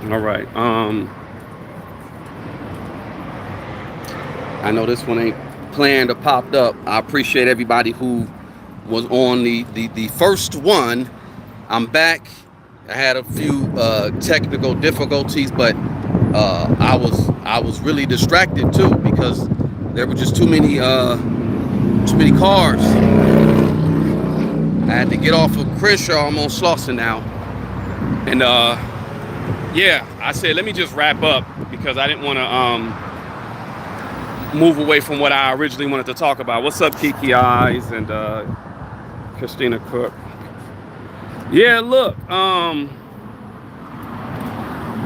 All right. I know this one ain't planned or popped up. I appreciate everybody who was on the first one. I'm back. I had a few technical difficulties, but I was really distracted too because there were just too many cars. I had to get off of Crenshaw. I'm on Slauson now, and yeah, I said let me just wrap up because I didn't want to move away from what I originally wanted to talk about. What's up, Kiki Eyes and Christina Cook? Yeah, look,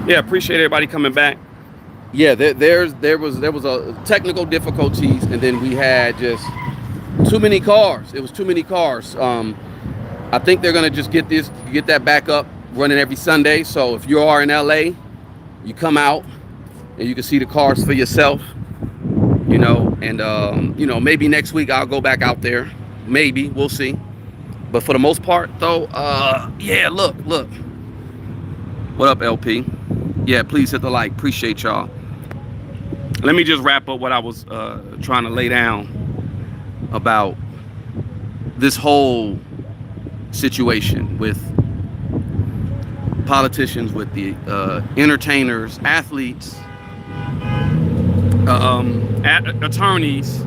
yeah, appreciate everybody coming back. Yeah, there was a technical difficulties, and then we had just too many cars. It was too many cars. I think they're gonna just get that back up running every Sunday. So if you are in LA, you come out and you can see the cars for yourself. And maybe next week I'll go back out there. Maybe we'll see. But for the most part, though, yeah, look. What up, LP? Yeah, please hit the like. Appreciate y'all. Let me just wrap up what I was trying to lay down about this whole situation with politicians, with the entertainers, athletes, attorneys.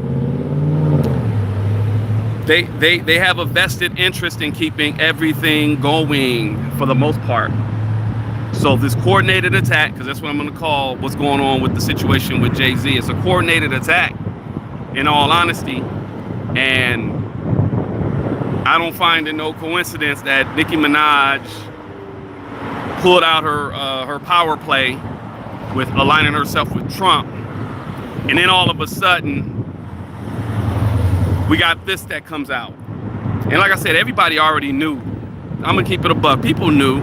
They have a vested interest in keeping everything going for the most part. So this coordinated attack, because that's what I'm going to call what's going on with the situation with Jay-Z. It's a coordinated attack, in all honesty. And I don't find it no coincidence that Nicki Minaj pulled out her power play with aligning herself with Trump. And then all of a sudden, we got this that comes out. And like I said, everybody already knew. I'm going to keep it a buck. People knew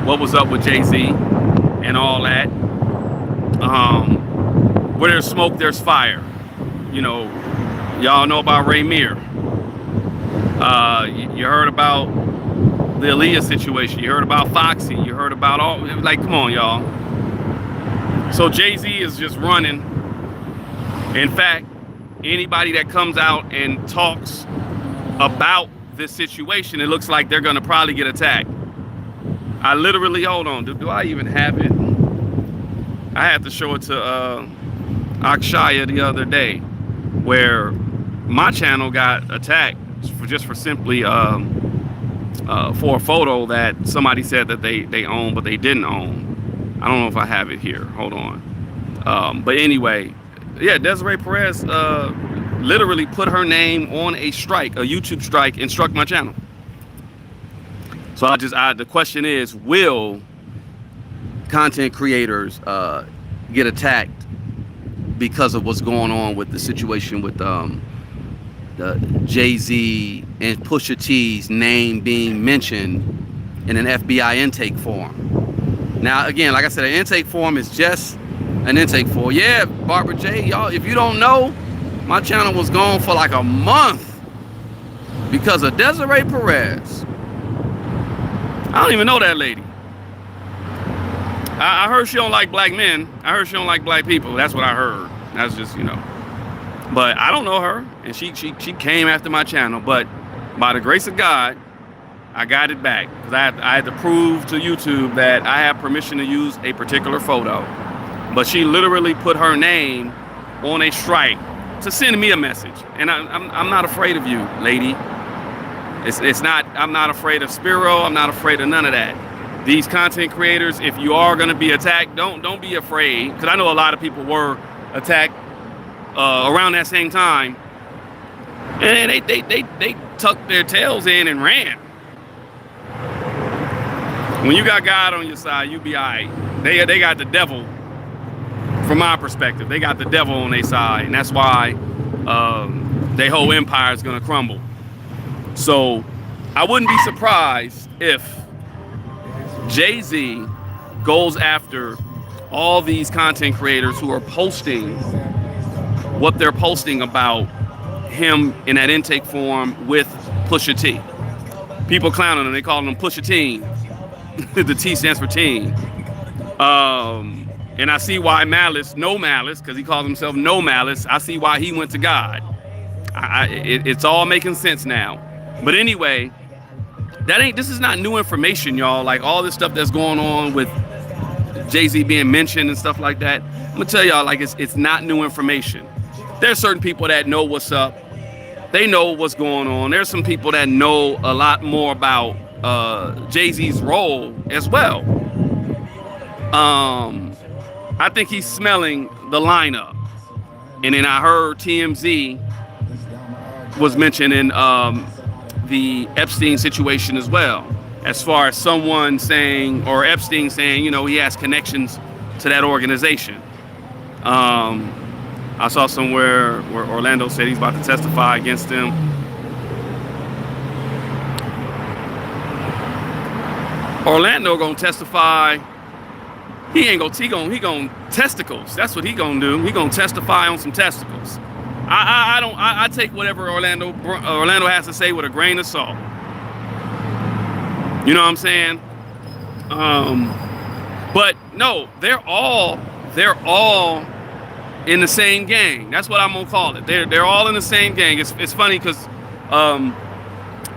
what was up with Jay-Z and all that. Where there's smoke, there's fire. Y'all know about Raymir. You heard about the Aaliyah situation. You heard about Foxy. You heard about all, like, come on, y'all. So Jay-Z is just running. In fact, anybody that comes out and talks about this situation, it looks like they're going to probably get attacked. I literally, hold on, do I even have it? I had to show it to Akshaya the other day, where my channel got attacked for simply for a photo that somebody said that they own, but they didn't own. I don't know if I have it here. Hold on. But anyway, yeah, Desiree Perez literally put her name on a strike, a YouTube strike, and struck my channel. So the question is, will content creators get attacked because of what's going on with the situation with Jay-Z and Pusha T's name being mentioned in an FBI intake form? Now, again, like I said, an intake form is just an intake form. Yeah, Barbara J, y'all, if you don't know, my channel was gone for like a month because of Desiree Perez. I don't even know that lady. I heard she don't like black men. I heard she don't like black people. That's what I heard. That's just, But I don't know her, and she came after my channel. But by the grace of God, I got it back because I had to prove to YouTube that I have permission to use a particular photo. But she literally put her name on a strike to send me a message, and I'm not afraid of you, lady. It's not. I'm not afraid of Spiro. I'm not afraid of none of that. These content creators, if you are going to be attacked, don't be afraid, because I know a lot of people were attacked around that same time, and they tucked their tails in and ran. When you got God on your side, you be all right. They got the devil. From my perspective, they got the devil on their side, and that's why their whole empire is going to crumble. So I wouldn't be surprised if Jay-Z goes after all these content creators who are posting what they're posting about him in that intake form with Pusha T. People clowning him, they call him Pusha Teen. The T stands for teen. And I see why Malice, No Malice, because he calls himself No Malice, I see why he went to God. It's all making sense now. But anyway, this is not new information, y'all. Like all this stuff that's going on with Jay-Z being mentioned and stuff like that. I'm gonna tell y'all, like it's not new information. There's certain people that know what's up. They know what's going on. There's some people that know a lot more about Jay-Z's role as well. I think he's smelling the lineup. And then I heard TMZ was mentioning the Epstein situation as well, as far as someone saying, or Epstein saying, he has connections to that organization. I saw somewhere where Orlando said he's about to testify against him. Orlando gonna testify. He gonna testicles. That's what he gonna do. He gonna testify on some testicles. I take whatever Orlando has to say with a grain of salt. You know what I'm saying? But no, they're all in the same gang. That's what I'm gonna call it. They're all in the same gang. It's funny because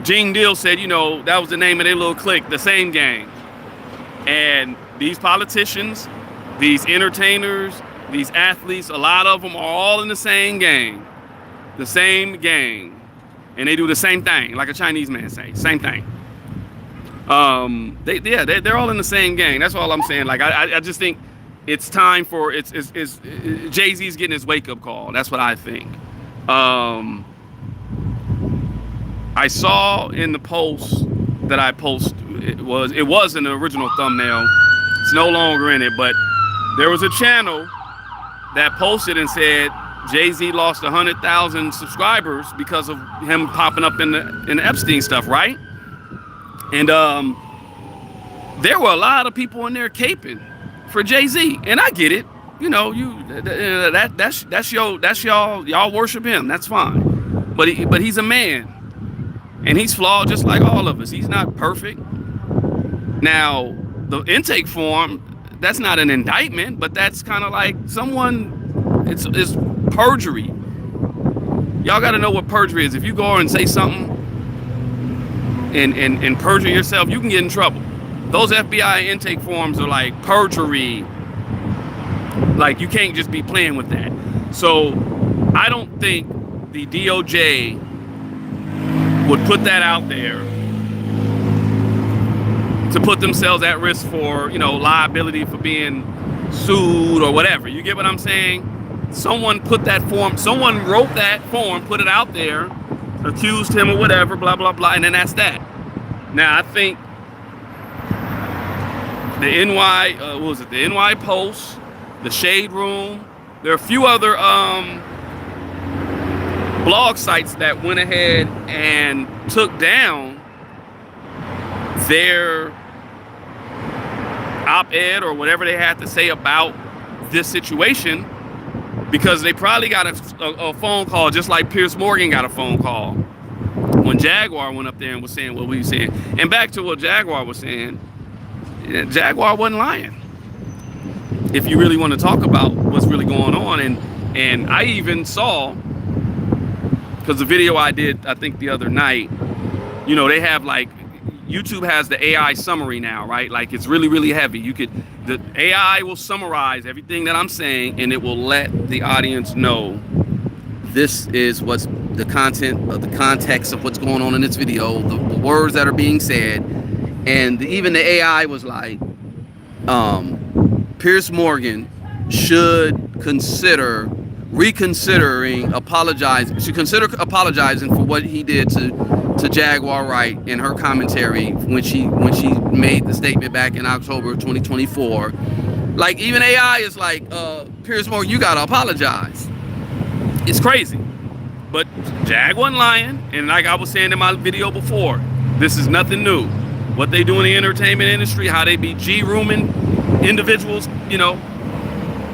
Gene Deal said, that was the name of their little clique, the same gang. And these politicians, these entertainers, these athletes, a lot of them are all in the same gang. The same gang. And they do the same thing, like a Chinese man say, same thing. They're all in the same gang. That's all I'm saying. Like I just think it's time for it's Jay-Z's getting his wake-up call. That's what I think. I saw in the post that I posted, it was in the original thumbnail. It's no longer in it, but there was a channel that posted and said Jay-Z lost 100,000 subscribers because of him popping up in the Epstein stuff, right? And there were a lot of people in there caping for Jay-Z, and I get it. That's y'all worship him. That's fine, but he's a man, and he's flawed just like all of us. He's not perfect. Now, the intake form, that's not an indictment, but that's kind of like it's perjury. Y'all got to know what perjury is. If you go and say something and perjure yourself, you can get in trouble. Those FBI intake forms are like perjury. Like, you can't just be playing with that. So I don't think the DOJ would put that out there to put themselves at risk for, liability for being sued or whatever. You get what I'm saying? Someone wrote that form, put it out there, accused him or whatever, blah, blah, blah, and then that's that. Now, I think the NY Post, the Shade Room, there are a few other blog sites that went ahead and took down their op-ed or whatever they had to say about this situation, because they probably got a phone call just like Piers Morgan got a phone call when Jaguar went up there and was saying what we were saying. And back to what Jaguar was saying, Jaguar wasn't lying. If you really want to talk about what's really going on, and I even saw, because the video I did, I think the other night, they have like, YouTube has the AI summary now, right? Like, it's really, really heavy. The AI will summarize everything that I'm saying, and it will let the audience know this is what's the content of the context of what's going on in this video, the words that are being said. And even the AI was like, Piers Morgan should consider apologizing for what he did to Jaguar Wright in her commentary when she made the statement back in October of 2024. Like, even AI is like, Piers Morgan, you gotta apologize. It's crazy. But Jag wasn't lying, and like I was saying in my video before, this is nothing new. What they do in the entertainment industry, how they be G-rooming individuals,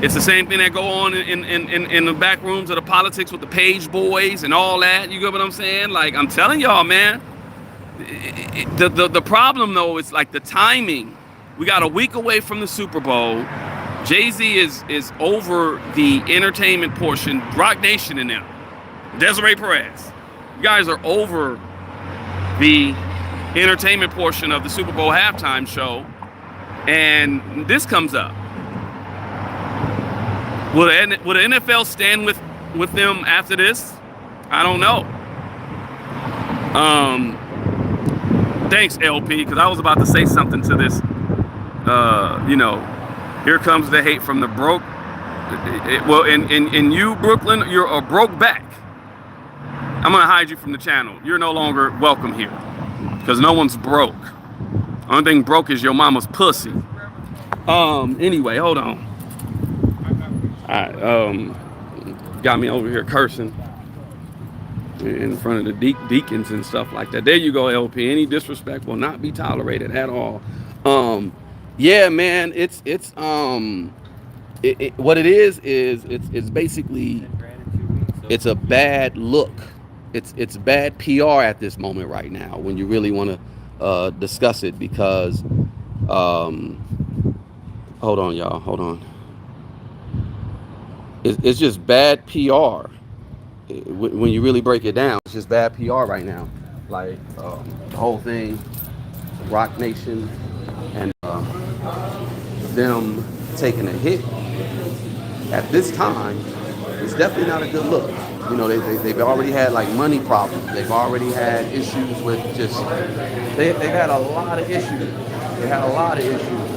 it's the same thing that go on in the back rooms of the politics with the page boys and all that. You get what I'm saying? Like, I'm telling y'all, man, the problem though is like the timing We got a week away from the Super Bowl. Jay-Z is over the entertainment portion. Rock Nation and them. Desiree Perez. You guys are over the entertainment portion of the Super Bowl halftime show. And this comes up. Will the NFL stand with them after this? I don't know. Thanks, LP, because I was about to say something to this. Here comes the hate from the broke. Well, in you, Brooklyn, you're a broke back. I'm going to hide you from the channel. You're no longer welcome here because no one's broke. Only thing broke is your mama's pussy. Anyway, hold on. Got me over here cursing in front of the deacons and stuff like that. There you go, LP. Any disrespect will not be tolerated at all. Yeah, man, what it is it's basically it's a bad look. It's bad PR at this moment right now when you really want to discuss it because hold on, y'all, hold on. It's just bad PR. When you really break it down, it's just bad PR right now. Like the whole thing, Rock Nation, and them taking a hit at this time is definitely not a good look. You know, they've already had like money problems. They've already had issues with just they've had a lot of issues. They had a lot of issues.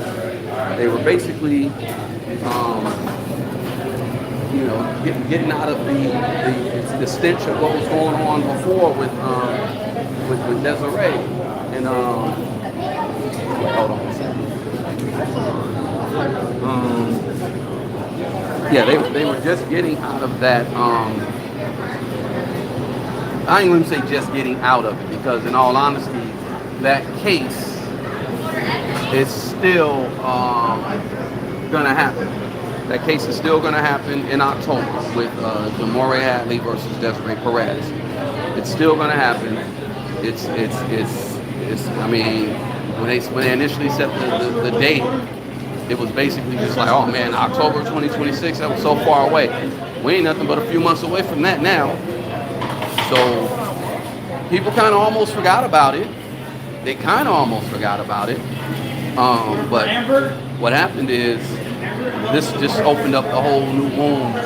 They were basically getting out of the stench of what was going on before with Desiree and hold on a second. Yeah, they were just getting out of that. I ain't gonna say just getting out of it because, in all honesty, that case is still gonna happen. That case is still going to happen in October with Jamore Hadley versus Desiree Perez. It's still going to happen. It's. I mean, when they initially set the date, it was basically just like, oh man, October 2026. That was so far away. We ain't nothing but a few months away from that now. So people kind of almost forgot about it. They kind of almost forgot about it. But what happened is, this just opened up a whole new wound to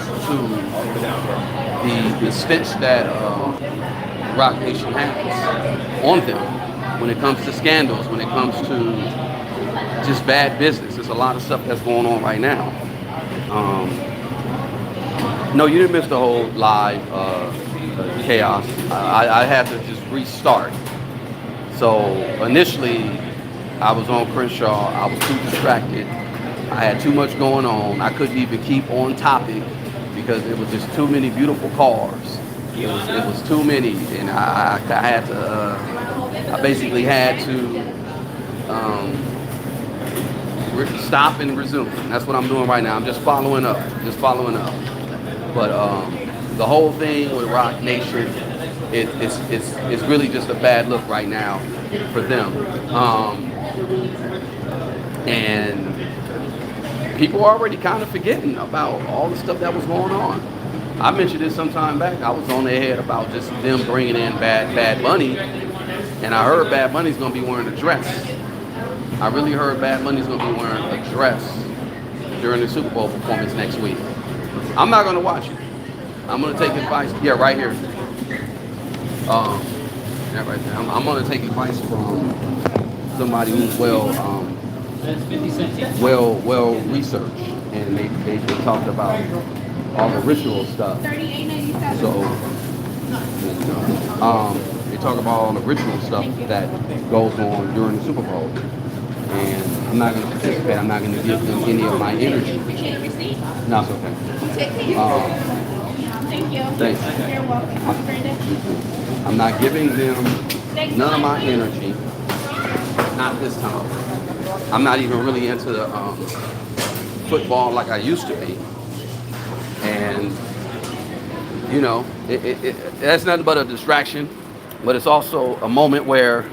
the stench that Rock Nation has on them when it comes to scandals, when it comes to just bad business. There's a lot of stuff that's going on right now. No, you didn't miss the whole live chaos. I had to just restart. So initially, I was on Crenshaw. I was too distracted. I had too much going on. I couldn't even keep on topic because it was just too many beautiful cars. It was too many, and I had to. I basically had to stop and resume. That's what I'm doing right now. I'm just following up. But the whole thing with Rock Nation, it's really just a bad look right now for them. And people are already kind of forgetting about all the stuff that was going on. I mentioned this some time back. I was on their head about just them bringing in Bad Bunny, and I heard Bad Bunny's gonna be wearing a dress. I really heard Bad Bunny's gonna be wearing a dress during the Super Bowl performance next week. I'm not gonna watch it. I'm gonna take advice. Yeah, right here. Yeah, right there. I'm gonna take advice from somebody who's well researched, and they talked about all the ritual stuff. So they talk about all the ritual stuff that goes on during the Super Bowl, and I'm not going to participate. I'm not going to give them any of my energy. No, it's okay. Thank you. Thanks. You're welcome. I'm not giving them none of my energy. Not this time. I'm not even really into the football like I used to be. And, you know, that's nothing but a distraction. But it's also a moment where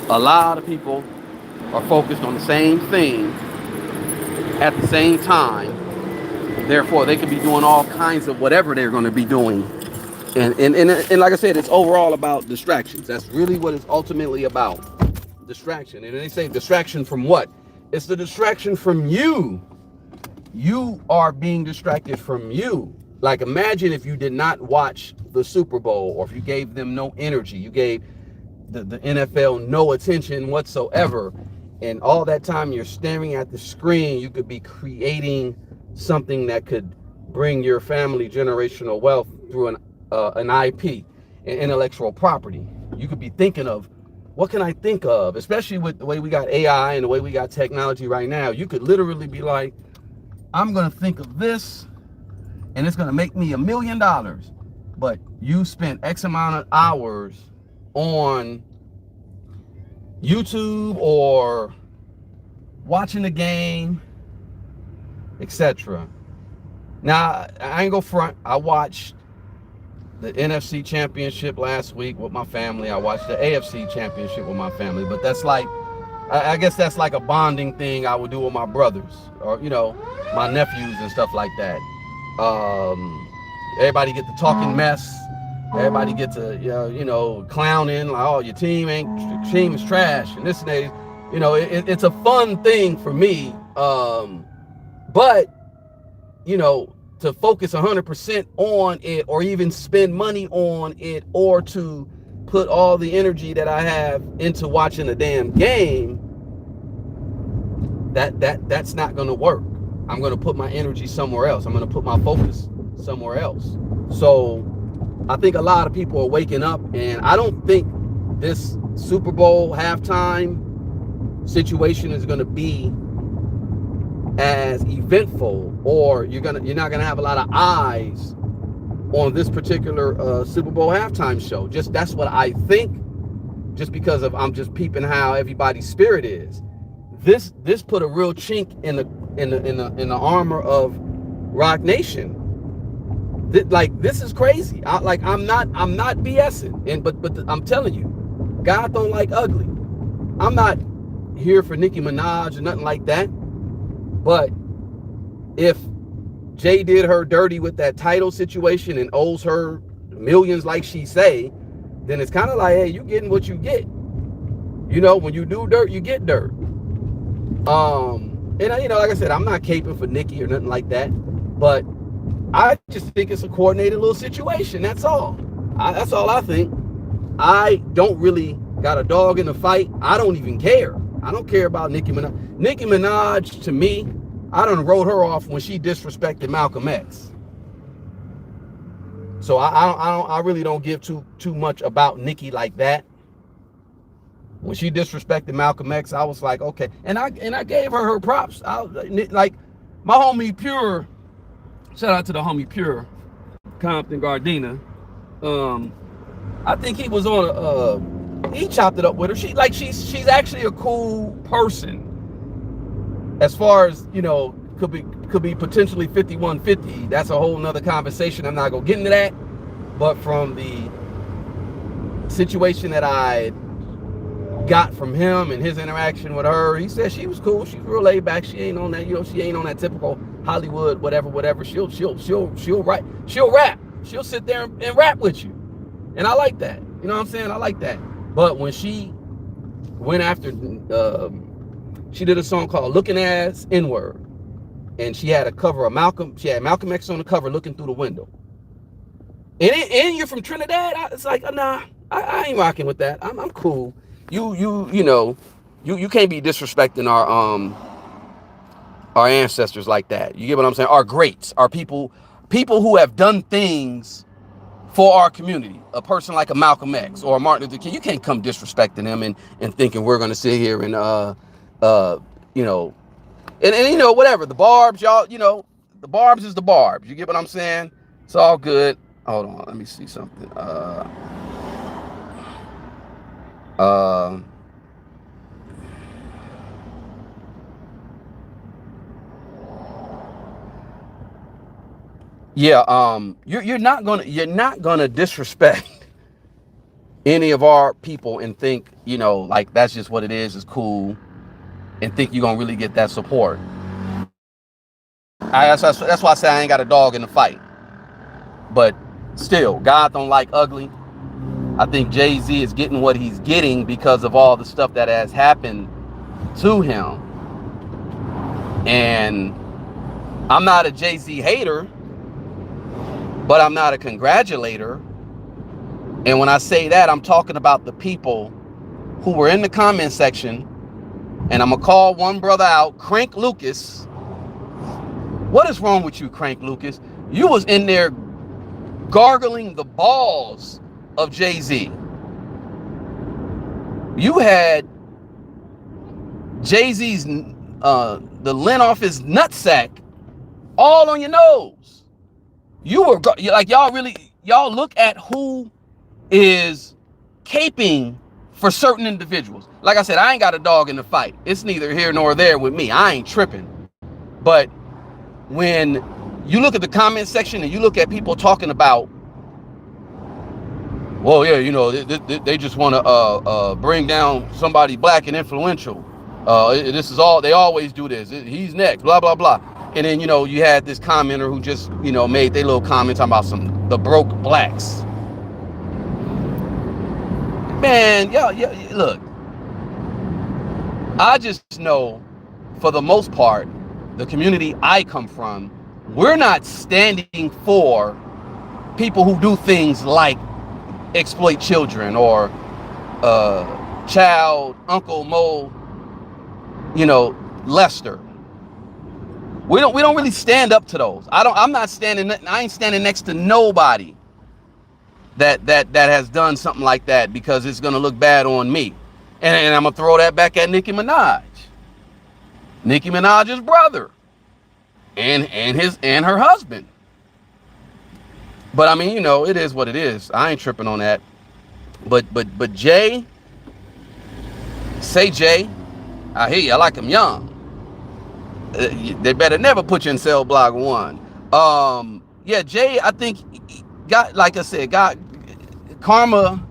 a lot of people are focused on the same thing at the same time. Therefore, they could be doing all kinds of whatever they're going to be doing. And like I said, it's overall about distractions. That's really what it's ultimately about. Distraction. And they say distraction from what? It's the distraction from you. You are being distracted from you. Like, imagine if you did not watch the Super Bowl, or if you gave them no energy, you gave the NFL no attention whatsoever, and all that time you're staring at the screen, you could be creating something that could bring your family generational wealth through an IP, an intellectual property. You could be thinking of, what can I think of? Especially with the way we got AI and the way we got technology right now, you could literally be like, I'm gonna think of this, and it's gonna make me $1 million. But you spent X amount of hours on YouTube or watching the game, etc. Now, I ain't go front. I watched the NFC Championship last week with my family. I watched the AFC Championship with my family. But that's like, I guess that's like a bonding thing I would do with my brothers, or, you know, my nephews and stuff like that. Everybody get to talking mess. Everybody get to, you know, clowning, like, oh, your team is trash, and this and that. You know, it's a fun thing for me. But, you know, to focus 100% on it, or even spend money on it, or to put all the energy that I have into watching a damn game, that's not going to work. I'm going to put my energy somewhere else. I'm going to put my focus somewhere else. So I think a lot of people are waking up, and I don't think this Super Bowl halftime situation is going to be as eventful, or you're not gonna have a lot of eyes on this particular Super Bowl halftime show. Just that's what I think. Just because of, I'm just peeping how everybody's spirit is. This put a real chink in the armor of Rock Nation. Like, this is crazy. I'm not BSing, but I'm telling you, God don't like ugly. I'm not here for Nicki Minaj or nothing like that. But if Jay did her dirty with that title situation and owes her millions like she say, then it's kind of like, hey, you getting what you get. You know, when you do dirt, you get dirt. And you know, like I said, I'm not caping for Nicki or nothing like that, but I just think it's a coordinated little situation. That's all. That's all I think. I don't really got a dog in the fight. I don't even care. I don't care about Nicki Minaj. Nicki Minaj, to me, I done wrote her off when she disrespected Malcolm X. So I really don't give too much about Nicki like that. When she disrespected Malcolm X, I was like, okay, and I gave her props. Like my homie Pure, shout out to the homie Pure, Compton Gardena. I think he was on he chopped it up with her. She's actually a cool person. As far as, you know, could be potentially 5150. That's a whole nother conversation. I'm not gonna get into that. But from the situation that I got from him and his interaction with her, he said she was cool. She's real laid back. She ain't on that, you know, she ain't on that typical Hollywood whatever. She'll write. She'll rap. She'll sit there and rap with you. And I like that. You know what I'm saying? I like that. But when she went after she did a song called Looking Ass N-Word. And she had a cover of Malcolm X on the cover looking through the window. And you're from Trinidad? It's like, nah, I ain't rocking with that. I'm cool. You know, you can't be disrespecting our ancestors like that. You get what I'm saying? Our greats, our people who have done things for our community. A person like a Malcolm X or a Martin Luther King, you can't come disrespecting them and thinking we're gonna sit here and you know, and you know, whatever. The barbs, y'all, you know, the barbs is the barbs. You get what I'm saying? It's all good. Hold on, let me see something. Yeah, you're not gonna disrespect any of our people and think, you know, like that's just what it is. It's cool. and think you're gonna really get that support. That's why I say I ain't got a dog in the fight. But still, God don't like ugly. I think Jay-Z is getting what he's getting because of all the stuff that has happened to him. And I'm not a Jay-Z hater, but I'm not a congratulator. And when I say that, I'm talking about the people who were in the comment section. And I'm going to call one brother out, Crank Lucas. What is wrong with you, Crank Lucas? You was in there gargling the balls of Jay-Z. You had Jay-Z's, the lint off his nutsack all on your nose. You were like, y'all look at who is caping for certain individuals. Like I said, I ain't got a dog in the fight. It's neither here nor there with me. I ain't tripping. But when you look at the comment section and you look at people talking about, well, yeah, you know, they just want to bring down somebody black and influential. This is all, they always do this. He's next, blah, blah, blah. And then, you know, you had this commenter who just, you know, made their little comment talking about the broke blacks. Man, yeah, look, I just know for the most part, the community I come from, we're not standing for people who do things like exploit children or child Uncle Mo, you know, Lester. We don't really stand up to those. I ain't standing next to nobody that has done something like that because it's gonna look bad on me. And I'm gonna throw that back at Nicki Minaj. Nicki Minaj's brother and her husband. But I mean, you know, it is what it is. I ain't tripping on that. But Jay, say Jay, I hear you, I like him young. They better never put you in cell block 1. Yeah, Jay, I think got, like I said, got karma.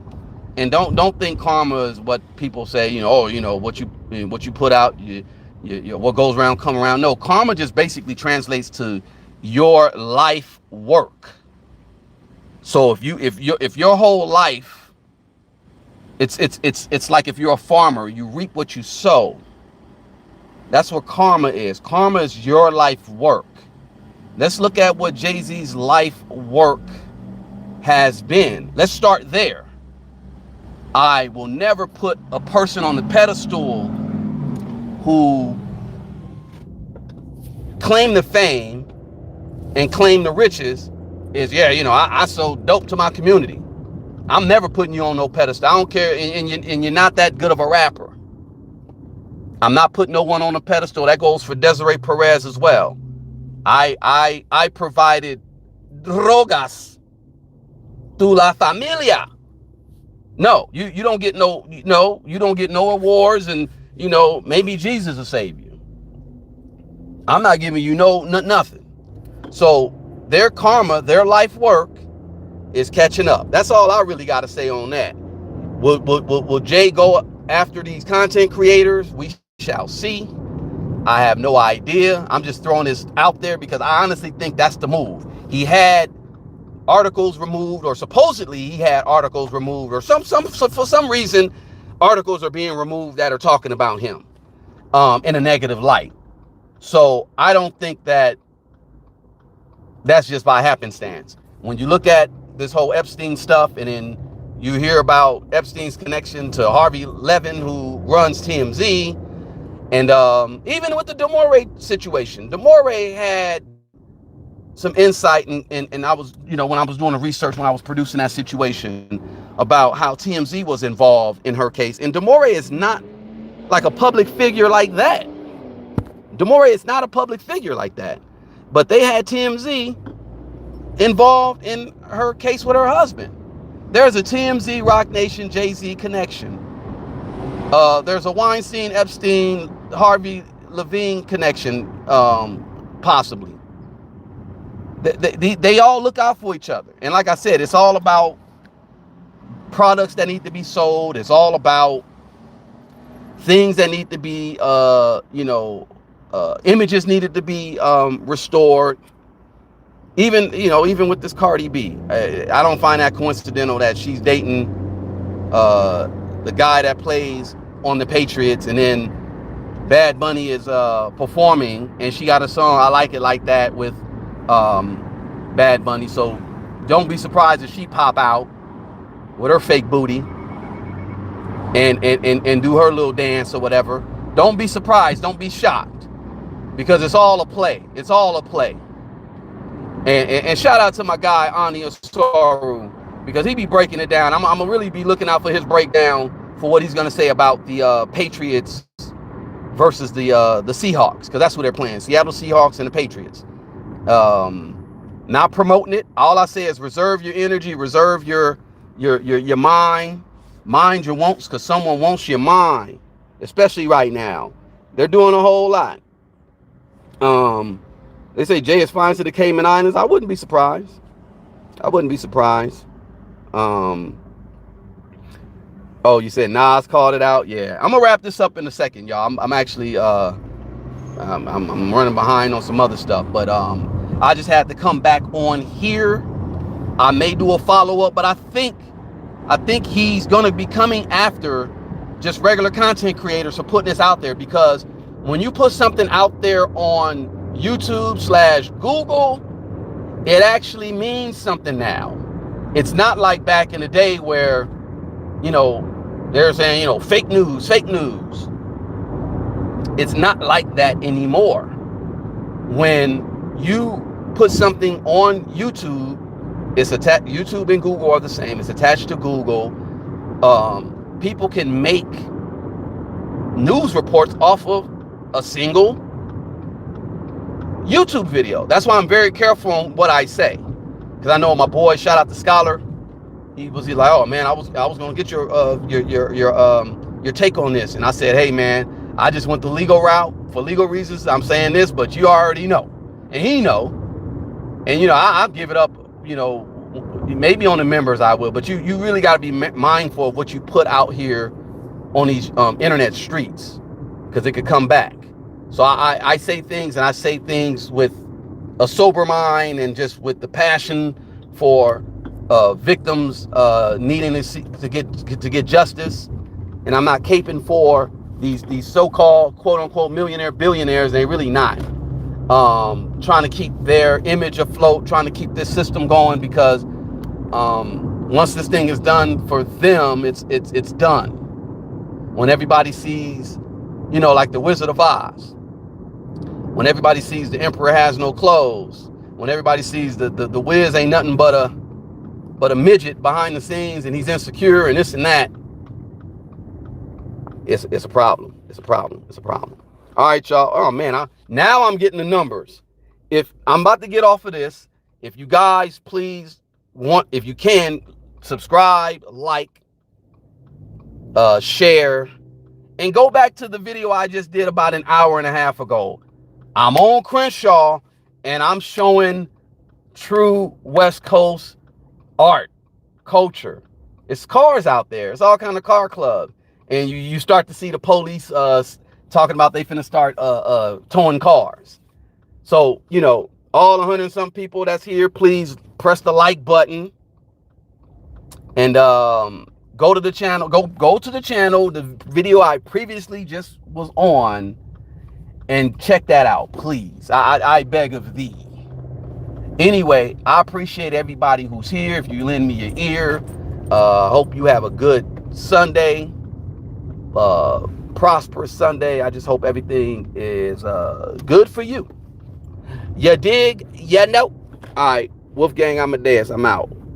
And don't think karma is what people say, you know, oh, you know, what you put out, what goes around come around. No, karma just basically translates to your life work. So if your whole life, it's like if you're a farmer, you reap what you sow. That's what karma is. Karma is your life work. Let's look at what Jay-Z's life work has been. Let's start there. I will never put a person on the pedestal who claim the fame and claim the riches is, yeah, you know, I sold dope to my community. I'm never putting you on no pedestal. I don't care, and you're not that good of a rapper. I'm not putting no one on a pedestal. That goes for Desiree Perez as well. I provided drogas to la familia. No, you don't get you don't get no awards, and you know, maybe Jesus will save you. I'm not giving you nothing. So their karma, their life work is catching up. That's all I really got to say on that. Will Jay go after these content creators? We shall see. I have no idea. I'm just throwing this out there because I honestly think that's the move. He had articles removed, or supposedly he had articles removed, or for some reason articles are being removed that are talking about him in a negative light. So I don't think that's just by happenstance. When you look at this whole Epstein stuff, and then you hear about Epstein's connection to Harvey Levin, who runs TMZ, and even with the DeMore situation, DeMore had some insight, and I was, you know, when I was doing the research, when I was producing that situation about how TMZ was involved in her case. And DeMore is not like a public figure like that. DeMore is not a public figure like that. But they had TMZ involved in her case with her husband. There's a TMZ Rock Nation Jay-Z connection. There's a Weinstein, Epstein, Harvey Levine connection, possibly. They all look out for each other. And like I said, it's all about products that need to be sold. It's all about things that need to be, images needed to be restored. Even with this Cardi B, I don't find that coincidental that she's dating the guy that plays on the Patriots, and then Bad Bunny is performing, and she got a song I Like It Like That with Bad Bunny. So don't be surprised if she pop out with her fake booty and do her little dance or whatever. Don't be surprised, don't be shocked, because it's all a play. It's all a play. And shout out to my guy Ani Osoru, because he be breaking it down. I'm gonna really be looking out for his breakdown for what he's gonna say about the Patriots versus the Seahawks, because that's what they're playing: Seattle Seahawks and the Patriots. Not promoting it. All I say is reserve your energy, reserve your mind your wants, because someone wants your mind, especially right now. They're doing a whole lot. They say Jay is flying to the Cayman Islands. I wouldn't be surprised. Oh, you said Nas called it out. Yeah, I'm gonna wrap this up in a second, y'all. I'm actually I'm running behind on some other stuff, but I just had to come back on here. I may do a follow-up, but I think he's gonna be coming after just regular content creators for putting this out there, because when you put something out there on YouTube/Google, it actually means something now. It's not like back in the day where, they're saying, fake news. It's not like that anymore. When you put something on YouTube, it's attached. YouTube and Google are the same. It's attached to Google. People can make news reports off of a single YouTube video. That's why I'm very careful on what I say, because I know my boy, shout out to Scholar, he was like, oh man, I was gonna get your take on this, and I said, hey man, I just went the legal route for legal reasons. I'm saying this, but you already know, and he know, and I'll give it up. Maybe on the members I will, but you really got to be mindful of what you put out here on these internet streets, because it could come back. So I say things, and I say things with a sober mind and just with the passion for victims needing to get justice. And I'm not caping for these so-called quote-unquote billionaires. They're really not. Trying to keep their image afloat, trying to keep this system going, because once this thing is done for them, it's done. When everybody sees, like the Wizard of Oz, when everybody sees the Emperor has no clothes, when everybody sees the Wiz ain't nothing but a midget behind the scenes, and he's insecure and this and that, it's a problem. It's a problem. All right, y'all. Oh man, now I'm getting the numbers. If I'm about to get off of this, if you guys please if you can, subscribe, like, share, and go back to the video I just did about an hour and a half ago. I'm on Crenshaw, and I'm showing true West Coast art, culture. It's cars out there. It's all kind of car clubs. And you start to see the police talking about they finna start towing cars. So, all 100 and some people that's here, please press the like button. And go to the channel. Go to the channel, the video I previously just was on, and check that out, please. I beg of thee. Anyway, I appreciate everybody who's here. If you lend me your ear, hope you have a good Sunday, prosperous Sunday. I just hope everything is good for you. You dig? You know? All right, Wolfgang Amadeus, I'm out.